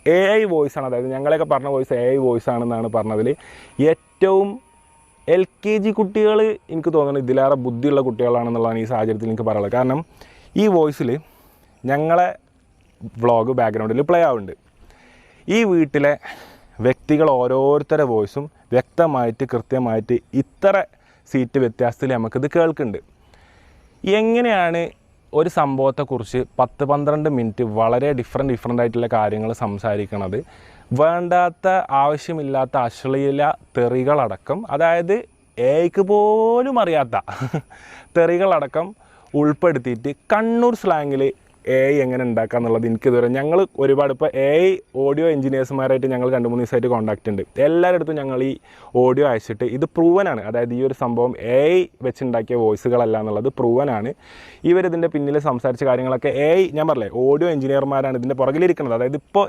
AI voice ആണ്. അതായത് ഞങ്ങളെയൊക്കെ പറഞ്ഞ വോയിസ് AI വോയിസ് ആണെന്നാണ് പറഞ്ഞതിൽ ഏറ്റവും LKG കുട്ടികൾ എനിക്ക് തോന്നുന്നത് ഇതിലേറെ ബുദ്ധിയുള്ള കുട്ടികളാണെന്നുള്ളതാണ് ഈ സാഹചര്യത്തിൽ എനിക്ക് പറയാനുള്ളത്. കാരണം ഈ വോയിസിൽ ഞങ്ങളെ വ്ളോഗ് ബാക്ക്ഗ്രൗണ്ടിൽ പ്ലേ ആവുന്നുണ്ട്. ഈ വീട്ടിലെ വ്യക്തികൾ ഓരോരുത്തരുടെ വോയിസും വ്യക്തമായിട്ട് കൃത്യമായിട്ട് ഇത്ര സീറ്റ് വ്യത്യാസത്തിൽ നമുക്കിത് കേൾക്കുന്നുണ്ട്. എങ്ങനെയാണ് ഒരു സംഭവത്തെക്കുറിച്ച് 10-12 മിനിറ്റ് വളരെ ഡിഫറെൻ്റ് ആയിട്ടുള്ള കാര്യങ്ങൾ സംസാരിക്കണത്? വേണ്ടാത്ത ആവശ്യമില്ലാത്ത അശ്ലീല തെറികളടക്കം, അതായത് എഐക്ക് പോലും അറിയാത്ത തെറികളടക്കം ഉൾപ്പെടുത്തിയിട്ട് കണ്ണൂർ സ്ലാങ്ങിൽ AI എങ്ങനെ ഉണ്ടാക്കുക എന്നുള്ളത് എനിക്കിതുവരെ ഞങ്ങൾ ഒരുപാട് ഇപ്പോൾ AI ഓഡിയോ എഞ്ചിനീയേഴ്സുമാരായിട്ട് ഞങ്ങൾ 2-3 ദിവസമായിട്ട് കോൺടാക്റ്റ് ഉണ്ട്. എല്ലാവരുടെ അടുത്തും ഞങ്ങൾ ഈ ഓഡിയോ അയച്ചിട്ട് ഇത് പ്രൂവനാണ്. അതായത് ഈ ഒരു സംഭവം AI വെച്ചുണ്ടാക്കിയ വോയിസുകളല്ല എന്നുള്ളത് പ്രൂവനാണ്. ഇവരിതിൻ്റെ പിന്നിൽ സംസാരിച്ച കാര്യങ്ങളൊക്കെ AI, ഞാൻ പറഞ്ഞില്ലേ, ഓഡിയോ എഞ്ചിനീയർമാരാണ് ഇതിൻ്റെ പുറകിലിരിക്കുന്നത്. അതായത് ഇപ്പോൾ